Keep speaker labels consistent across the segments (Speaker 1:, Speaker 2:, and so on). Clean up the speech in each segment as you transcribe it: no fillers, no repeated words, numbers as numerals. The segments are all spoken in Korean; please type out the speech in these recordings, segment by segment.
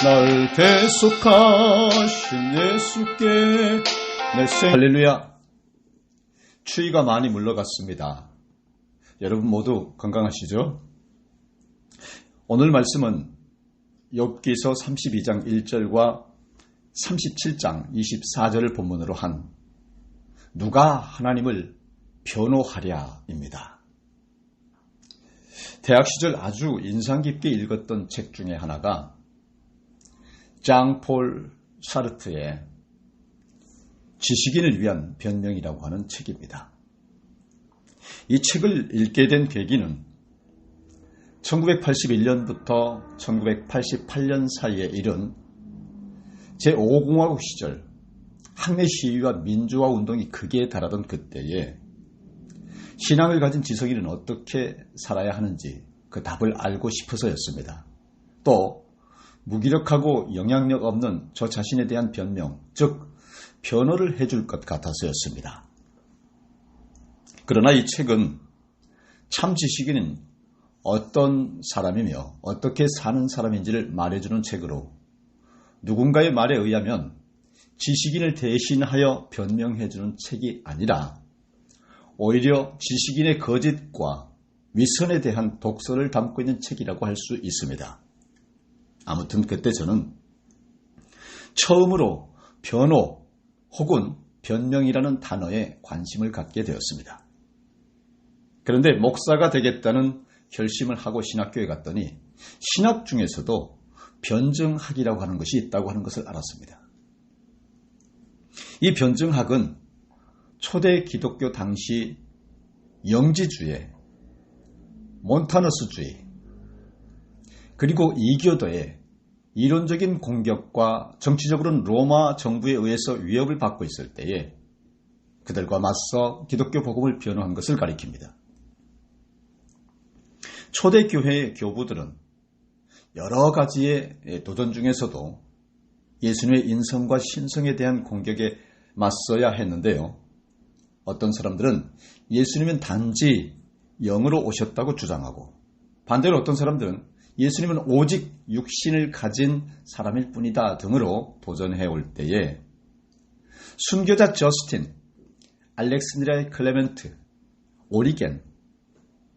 Speaker 1: 날 대속하신 예수께 내 할렐루야. 추위가 많이 물러갔습니다. 여러분 모두 건강하시죠? 오늘 말씀은 욥기서 32장 1절과 37장 24절을 본문으로 한 누가 하나님을 변호하랴입니다. 대학 시절 아주 인상 깊게 읽었던 책 중에 하나가 장폴 사르트의 지식인을 위한 변명이라고 하는 책입니다. 이 책을 읽게 된 계기는 1981년부터 1988년 사이에 이른 제5공화국 시절 학내 시위와 민주화 운동이 극에 달하던 그때에 신앙을 가진 지성인은 어떻게 살아야 하는지 그 답을 알고 싶어서였습니다. 또 무기력하고 영향력 없는 저 자신에 대한 변명, 즉 변호를 해줄 것 같아서였습니다. 그러나 이 책은 참 지식인은 어떤 사람이며 어떻게 사는 사람인지를 말해주는 책으로 누군가의 말에 의하면 지식인을 대신하여 변명해주는 책이 아니라 오히려 지식인의 거짓과 위선에 대한 독서를 담고 있는 책이라고 할 수 있습니다. 아무튼 그때 저는 처음으로 변호 혹은 변명이라는 단어에 관심을 갖게 되었습니다. 그런데 목사가 되겠다는 결심을 하고 신학교에 갔더니 신학 중에서도 변증학이라고 하는 것이 있다고 하는 것을 알았습니다. 이 변증학은 초대 기독교 당시 영지주의, 몬타너스주의, 그리고 이교도의 이론적인 공격과 정치적으로는 로마 정부에 의해서 위협을 받고 있을 때에 그들과 맞서 기독교 복음을 변호한 것을 가리킵니다. 초대교회의 교부들은 여러 가지의 도전 중에서도 예수님의 인성과 신성에 대한 공격에 맞서야 했는데요. 어떤 사람들은 예수님은 단지 영으로 오셨다고 주장하고 반대로 어떤 사람들은 예수님은 오직 육신을 가진 사람일 뿐이다 등으로 도전해올 때에 순교자 저스틴, 알렉산드리아의 클레멘트, 오리겐,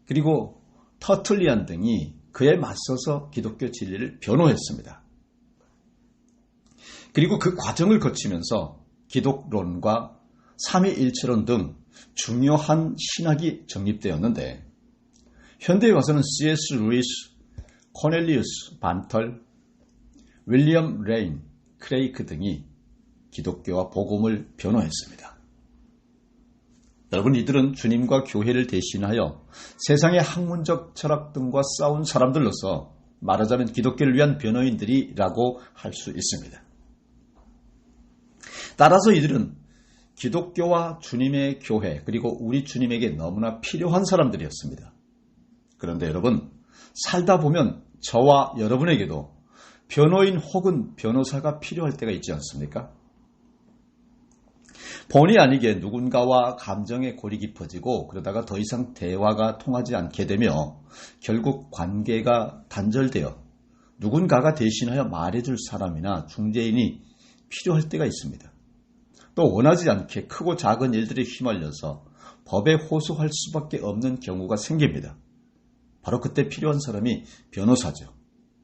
Speaker 1: 그리고 터툴리안 등이 그에 맞서서 기독교 진리를 변호했습니다. 그리고 그 과정을 거치면서 기독론과 삼위일체론 등 중요한 신학이 정립되었는데 현대에 와서는 C.S. 루이스, 코넬리우스 반털, 윌리엄 레인, 크레이크 등이 기독교와 복음을 변호했습니다. 여러분, 이들은 주님과 교회를 대신하여 세상의 학문적 철학 등과 싸운 사람들로서 말하자면 기독교를 위한 변호인들이라고 할 수 있습니다. 따라서 이들은 기독교와 주님의 교회 그리고 우리 주님에게 너무나 필요한 사람들이었습니다. 그런데 여러분, 살다 보면 저와 여러분에게도 변호인 혹은 변호사가 필요할 때가 있지 않습니까? 본의 아니게 누군가와 감정에 골이 깊어지고 그러다가 더 이상 대화가 통하지 않게 되며 결국 관계가 단절되어 누군가가 대신하여 말해줄 사람이나 중재인이 필요할 때가 있습니다. 또 원하지 않게 크고 작은 일들에 휘말려서 법에 호소할 수밖에 없는 경우가 생깁니다. 바로 그때 필요한 사람이 변호사죠.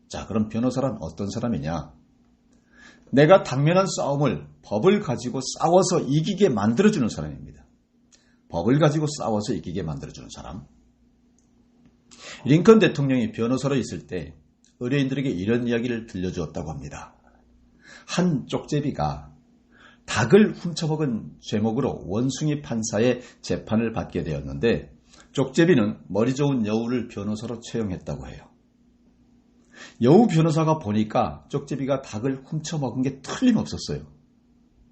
Speaker 1: 자, 그럼 변호사란 어떤 사람이냐? 내가 당면한 싸움을 법을 가지고 싸워서 이기게 만들어주는 사람입니다. 법을 가지고 싸워서 이기게 만들어주는 사람. 링컨 대통령이 변호사로 있을 때 의뢰인들에게 이런 이야기를 들려주었다고 합니다. 한 쪽제비가 닭을 훔쳐먹은 죄목으로 원숭이 판사의 재판을 받게 되었는데 쪽제비는 머리 좋은 여우를 변호사로 채용했다고 해요. 여우 변호사가 보니까 쪽제비가 닭을 훔쳐먹은 게 틀림없었어요.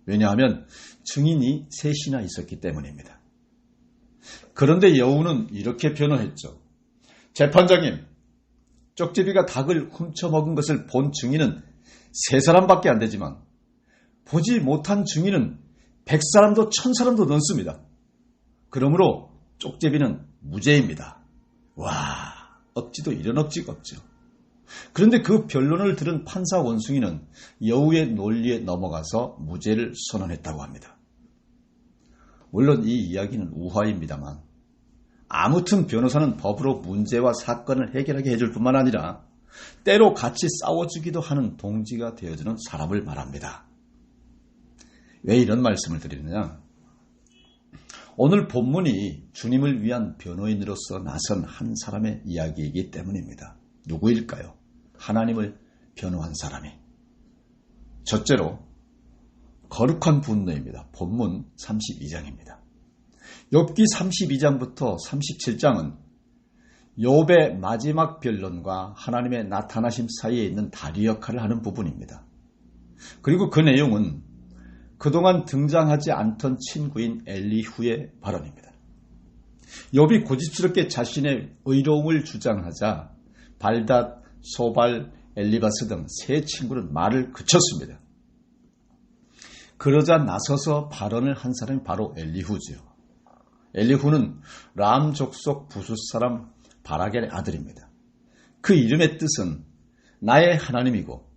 Speaker 1: 왜냐하면 증인이 셋이나 있었기 때문입니다. 그런데 여우는 이렇게 변호했죠. 재판장님, 쪽제비가 닭을 훔쳐먹은 것을 본 증인은 3사람밖에 안 되지만 보지 못한 증인은 100사람도 1000사람도 넘습니다. 그러므로 쪽제비는 무죄입니다. 와, 억지도 이런 억지가 없죠. 그런데 그 변론을 들은 판사 원숭이는 여우의 논리에 넘어가서 무죄를 선언했다고 합니다. 물론 이 이야기는 우화입니다만 아무튼 변호사는 법으로 문제와 사건을 해결하게 해줄 뿐만 아니라 때로 같이 싸워주기도 하는 동지가 되어주는 사람을 말합니다. 왜 이런 말씀을 드리느냐? 오늘 본문이 주님을 위한 변호인으로서 나선 한 사람의 이야기이기 때문입니다. 누구일까요? 하나님을 변호한 사람이. 첫째로 거룩한 분노입니다. 본문 32장입니다. 욥기 32장부터 37장은 욥의 마지막 변론과 하나님의 나타나심 사이에 있는 다리 역할을 하는 부분입니다. 그리고 그 내용은 그동안 등장하지 않던 친구인 엘리후의 발언입니다. 욥이 고집스럽게 자신의 의로움을 주장하자 발닷, 소발, 엘리바스 등 세 친구는 말을 그쳤습니다. 그러자 나서서 발언을 한 사람이 바로 엘리후지요. 엘리후는 람 족속 부숫 사람 바라겔의 아들입니다. 그 이름의 뜻은 나의 하나님이고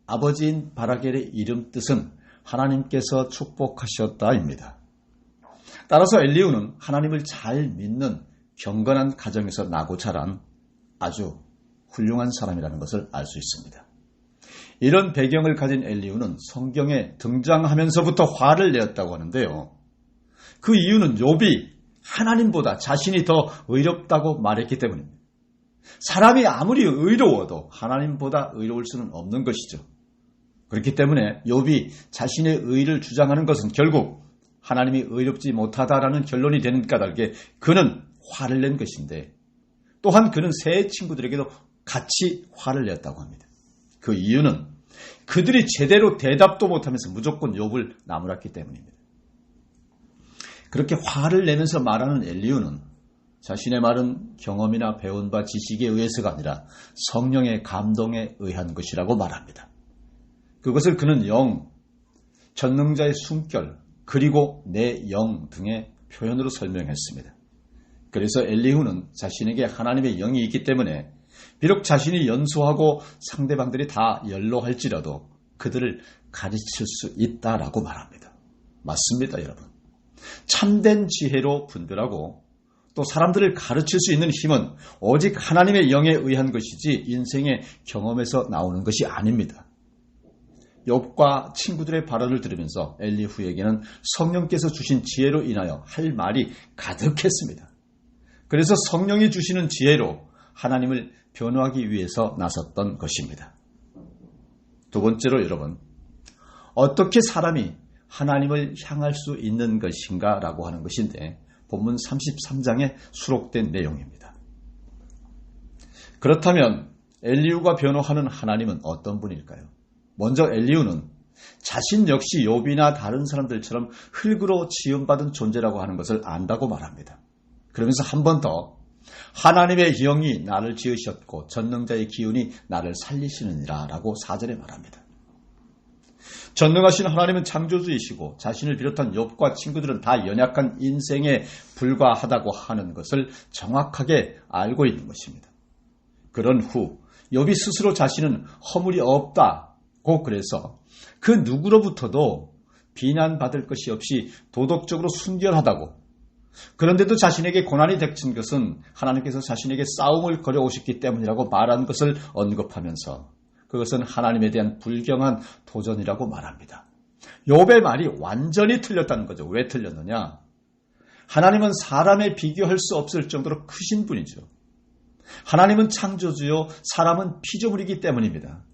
Speaker 1: 아버지인 바라겔의 이름 뜻은 하나님께서 축복하셨다입니다. 따라서 엘리후는 하나님을 잘 믿는 경건한 가정에서 나고 자란 아주 훌륭한 사람이라는 것을 알 수 있습니다. 이런 배경을 가진 엘리후는 성경에 등장하면서부터 화를 내었다고 하는데요. 그 이유는 욥이 하나님보다 자신이 더 의롭다고 말했기 때문입니다. 사람이 아무리 의로워도 하나님보다 의로울 수는 없는 것이죠. 그렇기 때문에 욥이 자신의 의를 주장하는 것은 결국 하나님이 의롭지 못하다라는 결론이 되는 까닭에 그는 화를 낸 것인데 또한 그는 세 친구들에게도 같이 화를 냈다고 합니다. 그 이유는 그들이 제대로 대답도 못하면서 무조건 욥을 나무랐기 때문입니다. 그렇게 화를 내면서 말하는 엘리후는 자신의 말은 경험이나 배운 바 지식에 의해서가 아니라 성령의 감동에 의한 것이라고 말합니다. 그것을 그는 영, 전능자의 숨결, 그리고 내 영 등의 표현으로 설명했습니다. 그래서 엘리후는 자신에게 하나님의 영이 있기 때문에 비록 자신이 연소하고 상대방들이 다 연로할지라도 그들을 가르칠 수 있다라고 말합니다. 맞습니다, 여러분. 참된 지혜로 분별하고 또 사람들을 가르칠 수 있는 힘은 오직 하나님의 영에 의한 것이지 인생의 경험에서 나오는 것이 아닙니다. 욥과 친구들의 발언을 들으면서 엘리후에게는 성령께서 주신 지혜로 인하여 할 말이 가득했습니다. 그래서 성령이 주시는 지혜로 하나님을 변호하기 위해서 나섰던 것입니다. 두 번째로 여러분, 어떻게 사람이 하나님을 향할 수 있는 것인가 라고 하는 것인데 본문 33장에 수록된 내용입니다. 그렇다면 엘리후가 변호하는 하나님은 어떤 분일까요? 먼저 엘리후는 자신 역시 욥이나 다른 사람들처럼 흙으로 지음받은 존재라고 하는 것을 안다고 말합니다. 그러면서 한 번 더 하나님의 영이 나를 지으셨고 전능자의 기운이 나를 살리시느니라 라고 4절에 말합니다. 전능하신 하나님은 창조주이시고 자신을 비롯한 욥과 친구들은 다 연약한 인생에 불과하다고 하는 것을 정확하게 알고 있는 것입니다. 그런 후 욥이 스스로 자신은 허물이 없다고 그래서 그 누구로부터도 비난받을 것이 없이 도덕적으로 순결하다고, 그런데도 자신에게 고난이 닥친 것은 하나님께서 자신에게 싸움을 걸어오셨기 때문이라고 말한 것을 언급하면서 그것은 하나님에 대한 불경한 도전이라고 말합니다. 욥의 말이 완전히 틀렸다는 거죠. 왜 틀렸느냐? 하나님은 사람에 비교할 수 없을 정도로 크신 분이죠. 하나님은 창조주요, 사람은 피조물이기 때문입니다.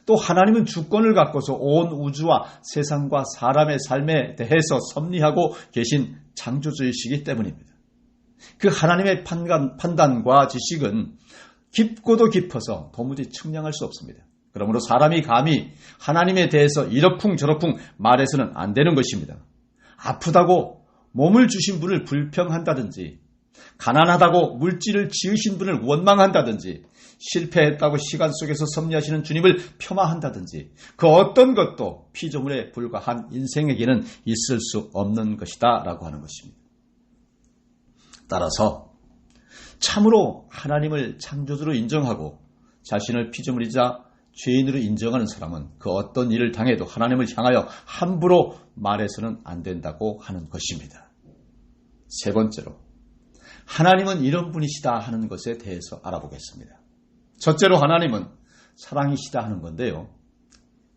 Speaker 1: 또 하나님은 주권을 갖고서 온 우주와 세상과 사람의 삶에 대해서 섭리하고 계신 창조주이시기 때문입니다. 그 하나님의 판단과 지식은 깊고도 깊어서 도무지 측량할 수 없습니다. 그러므로 사람이 감히 하나님에 대해서 이러쿵저러쿵 말해서는 안 되는 것입니다. 아프다고 몸을 주신 분을 불평한다든지, 가난하다고 물질을 지으신 분을 원망한다든지, 실패했다고 시간 속에서 섭리하시는 주님을 폄하한다든지 그 어떤 것도 피조물에 불과한 인생에게는 있을 수 없는 것이다 라고 하는 것입니다. 따라서 참으로 하나님을 창조주로 인정하고 자신을 피조물이자 죄인으로 인정하는 사람은 그 어떤 일을 당해도 하나님을 향하여 함부로 말해서는 안 된다고 하는 것입니다. 세 번째로, 하나님은 이런 분이시다 하는 것에 대해서 알아보겠습니다. 첫째로 하나님은 사랑이시다 하는 건데요.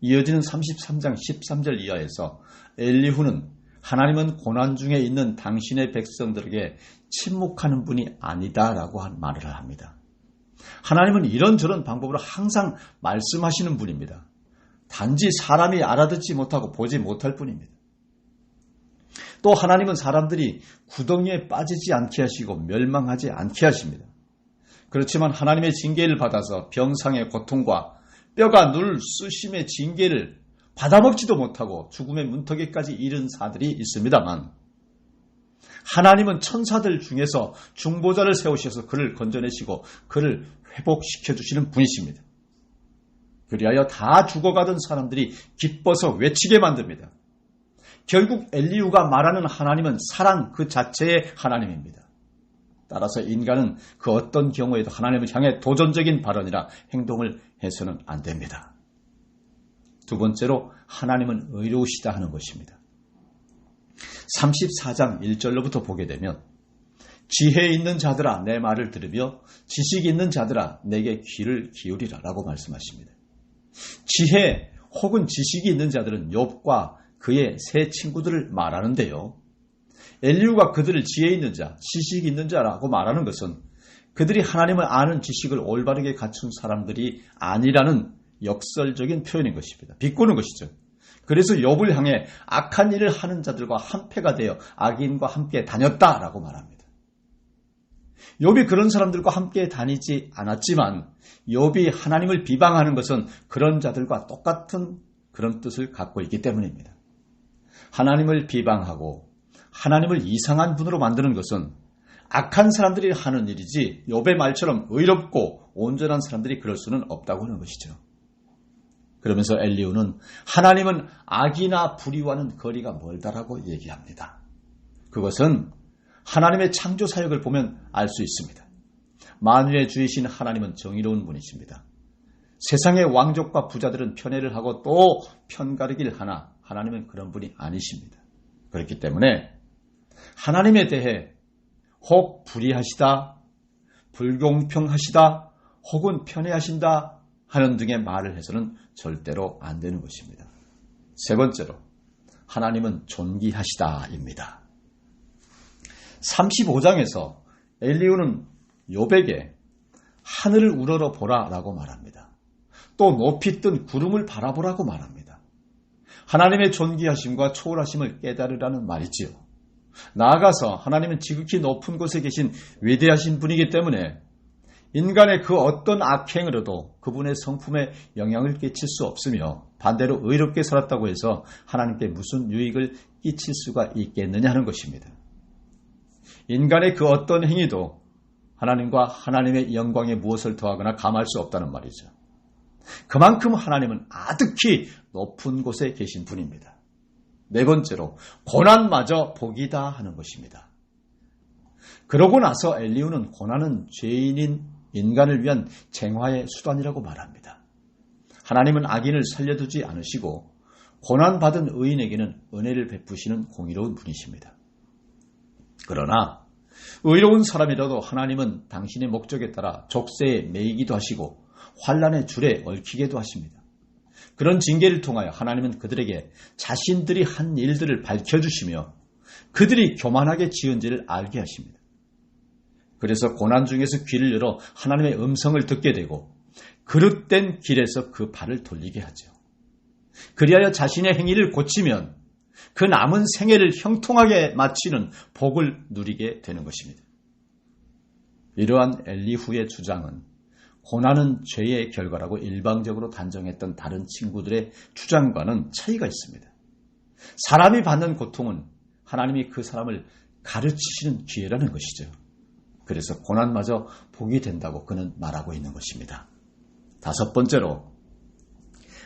Speaker 1: 이어지는 33장 13절 이하에서 엘리후는 하나님은 고난 중에 있는 당신의 백성들에게 침묵하는 분이 아니다라고 말을 합니다. 하나님은 이런저런 방법으로 항상 말씀하시는 분입니다. 단지 사람이 알아듣지 못하고 보지 못할 뿐입니다. 또 하나님은 사람들이 구덩이에 빠지지 않게 하시고 멸망하지 않게 하십니다. 그렇지만 하나님의 징계를 받아서 병상의 고통과 뼈가 눌 쑤심의 징계를 받아먹지도 못하고 죽음의 문턱에까지 이른 사들이 있습니다만, 하나님은 천사들 중에서 중보자를 세우셔서 그를 건져내시고 그를 회복시켜 주시는 분이십니다. 그리하여 다 죽어가던 사람들이 기뻐서 외치게 만듭니다. 결국 엘리후가 말하는 하나님은 사랑 그 자체의 하나님입니다. 따라서 인간은 그 어떤 경우에도 하나님을 향해 도전적인 발언이나 행동을 해서는 안 됩니다. 두 번째로, 하나님은 의로우시다 하는 것입니다. 34장 1절로부터 보게 되면, 지혜 있는 자들아 내 말을 들으며 지식 있는 자들아 내게 귀를 기울이라 라고 말씀하십니다. 지혜 혹은 지식이 있는 자들은 욥과 그의 세 친구들을 말하는데요. 엘리후가 그들을 지혜 있는 자, 지식 있는 자라고 말하는 것은 그들이 하나님을 아는 지식을 올바르게 갖춘 사람들이 아니라는 역설적인 표현인 것입니다. 비꼬는 것이죠. 그래서 욥을 향해 악한 일을 하는 자들과 한패가 되어 악인과 함께 다녔다라고 말합니다. 욥이 그런 사람들과 함께 다니지 않았지만 욥이 하나님을 비방하는 것은 그런 자들과 똑같은 그런 뜻을 갖고 있기 때문입니다. 하나님을 비방하고 하나님을 이상한 분으로 만드는 것은 악한 사람들이 하는 일이지 욥의 말처럼 의롭고 온전한 사람들이 그럴 수는 없다고 하는 것이죠. 그러면서 엘리후는 하나님은 악이나 불의와는 거리가 멀다라고 얘기합니다. 그것은 하나님의 창조 사역을 보면 알 수 있습니다. 만유의 주이신 하나님은 정의로운 분이십니다. 세상의 왕족과 부자들은 편애를 하고 또 편가르기를 하나 하나님은 그런 분이 아니십니다. 그렇기 때문에 하나님에 대해 혹 불의하시다, 불공평하시다, 혹은 편애하신다 하는 등의 말을 해서는 절대로 안 되는 것입니다. 세 번째로, 하나님은 존귀하시다입니다. 35장에서 엘리후는 욥에게 하늘을 우러러 보라라고 말합니다. 또 높이 뜬 구름을 바라보라고 말합니다. 하나님의 존귀하심과 초월하심을 깨달으라는 말이지요. 나아가서 하나님은 지극히 높은 곳에 계신 위대하신 분이기 때문에 인간의 그 어떤 악행으로도 그분의 성품에 영향을 끼칠 수 없으며, 반대로 의롭게 살았다고 해서 하나님께 무슨 유익을 끼칠 수가 있겠느냐 하는 것입니다. 인간의 그 어떤 행위도 하나님과 하나님의 영광에 무엇을 더하거나 감할 수 없다는 말이죠. 그만큼 하나님은 아득히 높은 곳에 계신 분입니다. 네 번째로, 고난마저 복이다 하는 것입니다. 그러고 나서 엘리후는 고난은 죄인인 인간을 위한 쟁화의 수단이라고 말합니다. 하나님은 악인을 살려두지 않으시고 고난받은 의인에게는 은혜를 베푸시는 공의로운 분이십니다. 그러나 의로운 사람이라도 하나님은 당신의 목적에 따라 족쇄에 매이기도 하시고 환난의 줄에 얽히게도 하십니다. 그런 징계를 통하여 하나님은 그들에게 자신들이 한 일들을 밝혀주시며 그들이 교만하게 지은 죄를 알게 하십니다. 그래서 고난 중에서 귀를 열어 하나님의 음성을 듣게 되고 그릇된 길에서 그 발을 돌리게 하죠. 그리하여 자신의 행위를 고치면 그 남은 생애를 형통하게 마치는 복을 누리게 되는 것입니다. 이러한 엘리후의 주장은 고난은 죄의 결과라고 일방적으로 단정했던 다른 친구들의 주장과는 차이가 있습니다. 사람이 받는 고통은 하나님이 그 사람을 가르치시는 기회라는 것이죠. 그래서 고난마저 복이 된다고 그는 말하고 있는 것입니다. 다섯 번째로,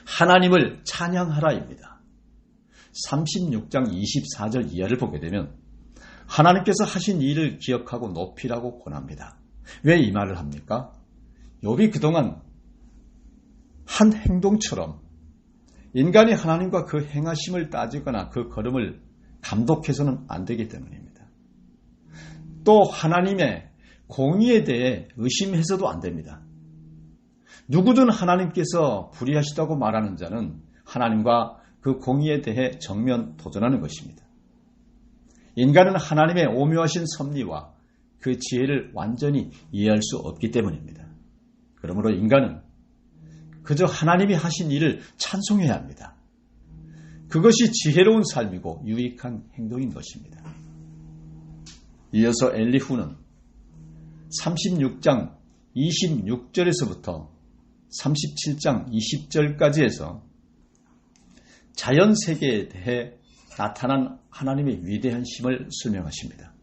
Speaker 1: 하나님을 찬양하라입니다. 36장 24절 이하를 보게 되면 하나님께서 하신 일을 기억하고 높이라고 권합니다. 왜 이 말을 합니까? 욥이 그동안 한 행동처럼 인간이 하나님과 그 행하심을 따지거나 그 걸음을 감독해서는 안 되기 때문입니다. 또 하나님의 공의에 대해 의심해서도 안 됩니다. 누구든 하나님께서 불의하시다고 말하는 자는 하나님과 그 공의에 대해 정면 도전하는 것입니다. 인간은 하나님의 오묘하신 섭리와 그 지혜를 완전히 이해할 수 없기 때문입니다. 그러므로 인간은 그저 하나님이 하신 일을 찬송해야 합니다. 그것이 지혜로운 삶이고 유익한 행동인 것입니다. 이어서 엘리후는 36장 26절에서부터 37장 20절까지 해서 자연세계에 대해 나타난 하나님의 위대한 힘을 설명하십니다.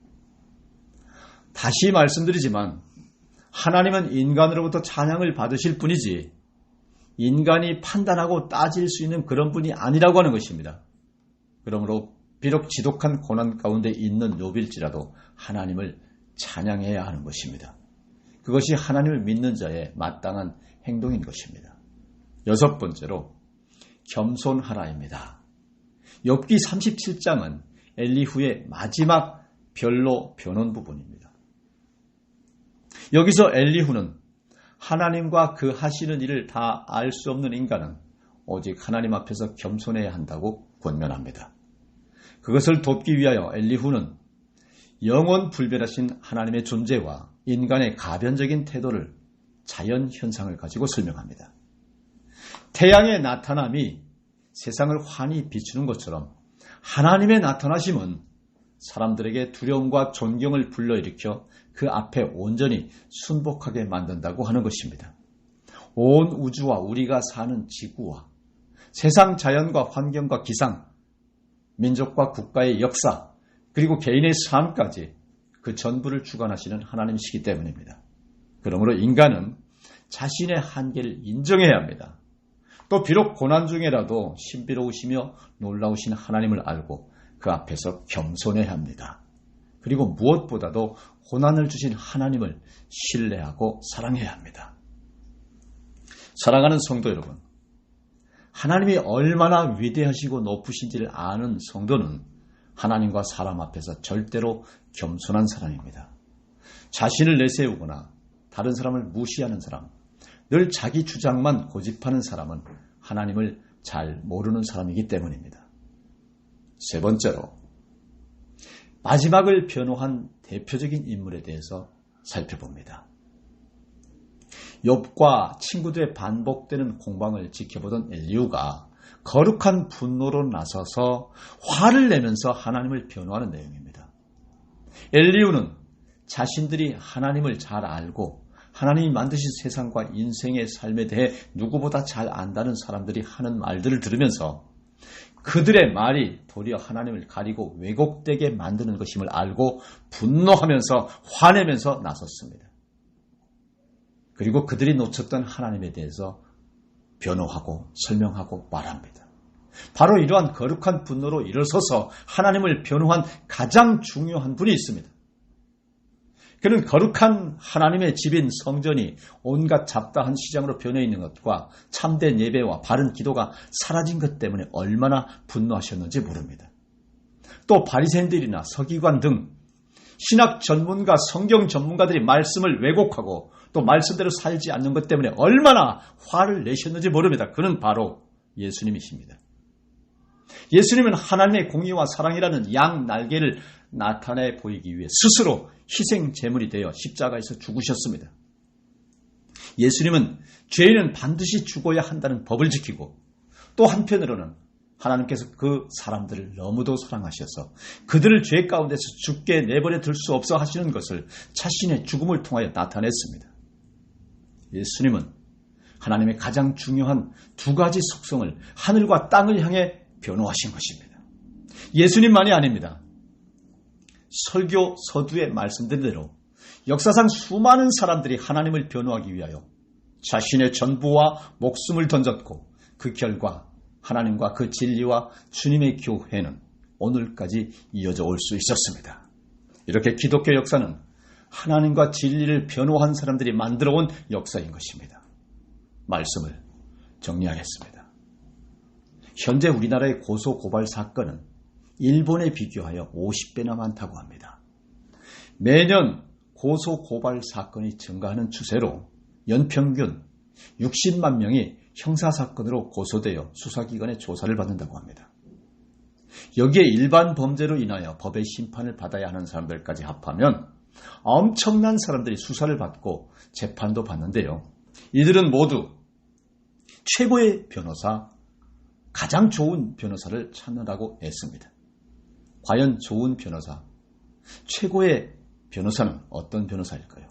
Speaker 1: 다시 말씀드리지만 하나님은 인간으로부터 찬양을 받으실 분이지 인간이 판단하고 따질 수 있는 그런 분이 아니라고 하는 것입니다. 그러므로 비록 지독한 고난 가운데 있는 욥일지라도 하나님을 찬양해야 하는 것입니다. 그것이 하나님을 믿는 자의 마땅한 행동인 것입니다. 여섯 번째로 겸손하라입니다. 욥기 37장은 엘리후의 마지막 변로 변론 부분입니다. 여기서 엘리후는 하나님과 그 하시는 일을 다 알 수 없는 인간은 오직 하나님 앞에서 겸손해야 한다고 권면합니다. 그것을 돕기 위하여 엘리후는 영원 불변하신 하나님의 존재와 인간의 가변적인 태도를 자연 현상을 가지고 설명합니다. 태양의 나타남이 세상을 환히 비추는 것처럼 하나님의 나타나심은 사람들에게 두려움과 존경을 불러일으켜 그 앞에 온전히 순복하게 만든다고 하는 것입니다. 온 우주와 우리가 사는 지구와 세상 자연과 환경과 기상, 민족과 국가의 역사, 그리고 개인의 삶까지 그 전부를 주관하시는 하나님이시기 때문입니다. 그러므로 인간은 자신의 한계를 인정해야 합니다. 또 비록 고난 중에라도 신비로우시며 놀라우신 하나님을 알고 그 앞에서 겸손해야 합니다. 그리고 무엇보다도 고난을 주신 하나님을 신뢰하고 사랑해야 합니다. 사랑하는 성도 여러분, 하나님이 얼마나 위대하시고 높으신지를 아는 성도는 하나님과 사람 앞에서 절대로 겸손한 사람입니다. 자신을 내세우거나 다른 사람을 무시하는 사람, 늘 자기 주장만 고집하는 사람은 하나님을 잘 모르는 사람이기 때문입니다. 세 번째로 마지막을 변호한 대표적인 인물에 대해서 살펴봅니다. 욥과 친구들의 반복되는 공방을 지켜보던 엘리후가 거룩한 분노로 나서서 화를 내면서 하나님을 변호하는 내용입니다. 엘리후는 자신들이 하나님을 잘 알고 하나님이 만드신 세상과 인생의 삶에 대해 누구보다 잘 안다는 사람들이 하는 말들을 들으면서 그들의 말이 도리어 하나님을 가리고 왜곡되게 만드는 것임을 알고 분노하면서 화내면서 나섰습니다. 그리고 그들이 놓쳤던 하나님에 대해서 변호하고 설명하고 말합니다. 바로 이러한 거룩한 분노로 일어서서 하나님을 변호한 가장 중요한 분이 있습니다. 그는 거룩한 하나님의 집인 성전이 온갖 잡다한 시장으로 변해 있는 것과 참된 예배와 바른 기도가 사라진 것 때문에 얼마나 분노하셨는지 모릅니다. 또 바리새인들이나 서기관 등 신학 전문가, 성경 전문가들이 말씀을 왜곡하고 또 말씀대로 살지 않는 것 때문에 얼마나 화를 내셨는지 모릅니다. 그는 바로 예수님이십니다. 예수님은 하나님의 공의와 사랑이라는 양 날개를 나타내 보이기 위해 스스로 희생 제물이 되어 십자가에서 죽으셨습니다. 예수님은 죄인은 반드시 죽어야 한다는 법을 지키고 또 한편으로는 하나님께서 그 사람들을 너무도 사랑하셔서 그들을 죄 가운데서 죽게 내버려 둘 수 없어 하시는 것을 자신의 죽음을 통하여 나타냈습니다. 예수님은 하나님의 가장 중요한 두 가지 속성을 하늘과 땅을 향해 변호하신 것입니다. 예수님만이 아닙니다. 설교 서두에 말씀드린 대로 역사상 수많은 사람들이 하나님을 변호하기 위하여 자신의 전부와 목숨을 던졌고 그 결과 하나님과 그 진리와 주님의 교회는 오늘까지 이어져 올 수 있었습니다. 이렇게 기독교 역사는 하나님과 진리를 변호한 사람들이 만들어온 역사인 것입니다. 말씀을 정리하겠습니다. 현재 우리나라의 고소고발 사건은 일본에 비교하여 50배나 많다고 합니다. 매년 고소고발 사건이 증가하는 추세로 연평균 60만 명이 형사사건으로 고소되어 수사기관의 조사를 받는다고 합니다. 여기에 일반 범죄로 인하여 법의 심판을 받아야 하는 사람들까지 합하면 엄청난 사람들이 수사를 받고 재판도 받는데요. 이들은 모두 최고의 변호사, 가장 좋은 변호사를 찾느라고 애씁니다. 과연 좋은 변호사, 최고의 변호사는 어떤 변호사일까요?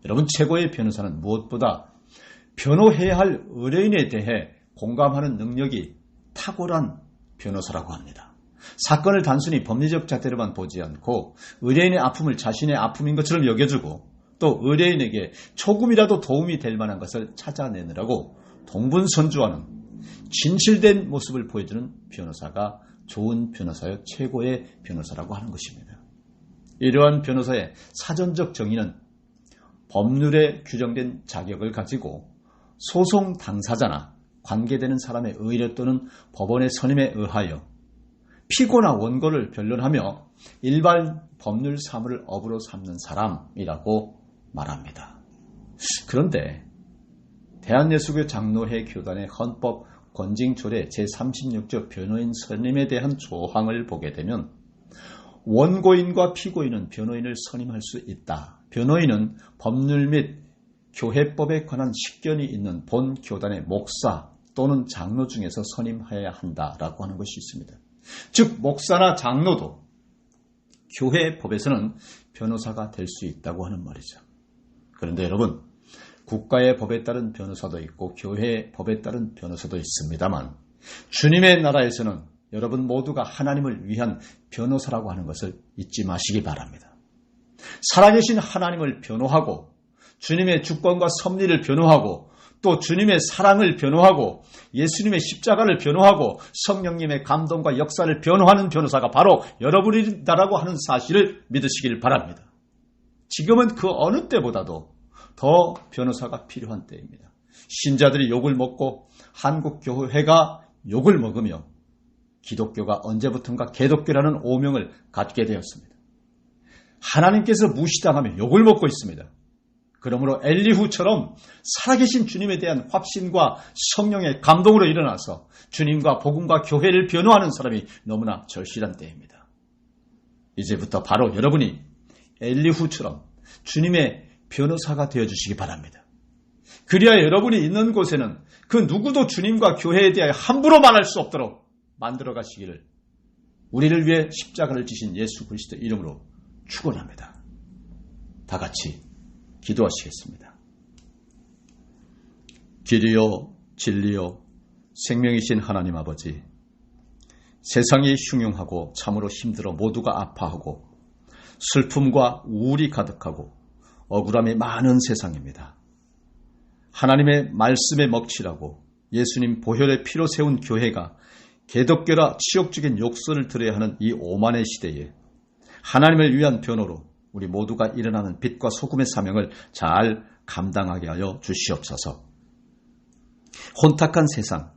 Speaker 1: 여러분, 최고의 변호사는 무엇보다 변호해야 할 의뢰인에 대해 공감하는 능력이 탁월한 변호사라고 합니다. 사건을 단순히 법리적 잣대로만 보지 않고 의뢰인의 아픔을 자신의 아픔인 것처럼 여겨주고 또 의뢰인에게 조금이라도 도움이 될 만한 것을 찾아내느라고 동분선주하는 진실된 모습을 보여주는 변호사가 좋은 변호사요 최고의 변호사라고 하는 것입니다. 이러한 변호사의 사전적 정의는 법률에 규정된 자격을 가지고 소송 당사자나 관계되는 사람의 의뢰 또는 법원의 선임에 의하여 피고나 원고를 변론하며 일반 법률 사무를 업으로 삼는 사람이라고 말합니다. 그런데 대한예수교 장로회 교단의 헌법 권징조례 제36조 변호인 선임에 대한 조항을 보게 되면 원고인과 피고인은 변호인을 선임할 수 있다. 변호인은 법률 및 교회법에 관한 식견이 있는 본 교단의 목사 또는 장로 중에서 선임해야 한다라고 하는 것이 있습니다. 즉 목사나 장로도 교회법에서는 변호사가 될 수 있다고 하는 말이죠. 그런데 여러분, 국가의 법에 따른 변호사도 있고 교회의 법에 따른 변호사도 있습니다만 주님의 나라에서는 여러분 모두가 하나님을 위한 변호사라고 하는 것을 잊지 마시기 바랍니다. 살아계신 하나님을 변호하고 주님의 주권과 섭리를 변호하고 또 주님의 사랑을 변호하고 예수님의 십자가를 변호하고 성령님의 감동과 역사를 변호하는 변호사가 바로 여러분이다라고 하는 사실을 믿으시길 바랍니다. 지금은 그 어느 때보다도 더 변호사가 필요한 때입니다. 신자들이 욕을 먹고 한국교회가 욕을 먹으며 기독교가 언제부턴가 개독교라는 오명을 갖게 되었습니다. 하나님께서 무시당하며 욕을 먹고 있습니다. 그러므로 엘리후처럼 살아계신 주님에 대한 확신과 성령의 감동으로 일어나서 주님과 복음과 교회를 변호하는 사람이 너무나 절실한 때입니다. 이제부터 바로 여러분이 엘리후처럼 주님의 변호사가 되어주시기 바랍니다. 그리하여 여러분이 있는 곳에는 그 누구도 주님과 교회에 대하여 함부로 말할 수 없도록 만들어 가시기를 우리를 위해 십자가를 지신 예수 그리스도 이름으로 축원합니다. 다 같이 기도하시겠습니다. 길이요 진리요 생명이신 하나님 아버지, 세상이 흉흉하고 참으로 힘들어 모두가 아파하고 슬픔과 우울이 가득하고 억울함이 많은 세상입니다. 하나님의 말씀에 먹칠하고 예수님 보혈의 피로 세운 교회가 개독교라 치욕적인 욕설을 들어야 하는 이 오만의 시대에 하나님을 위한 변호로 우리 모두가 일어나는 빛과 소금의 사명을 잘 감당하게 하여 주시옵소서. 혼탁한 세상,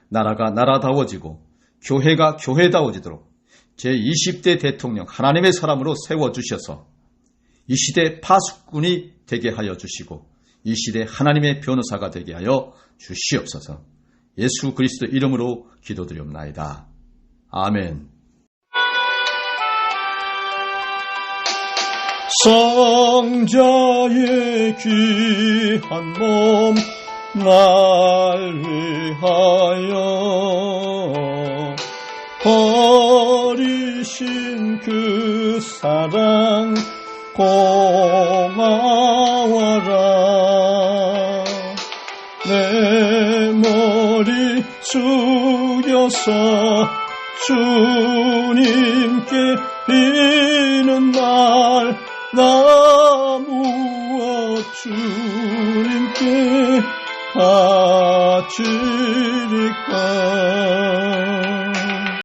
Speaker 1: 나라가 나라다워지고 교회가 교회다워지도록 제20대 대통령 하나님의 사람으로 세워주셔서 이 시대 파수꾼이 되게 하여 주시고 이 시대 하나님의 변호사가 되게 하여 주시옵소서. 예수 그리스도 이름으로 기도드리옵나이다. 아멘. 성자의 귀한 몸 날 위하여 버리신 그 사랑 고마워라. 내 머리 숙여서 주님께 비는 날 나 무엇 주님께 바치리까.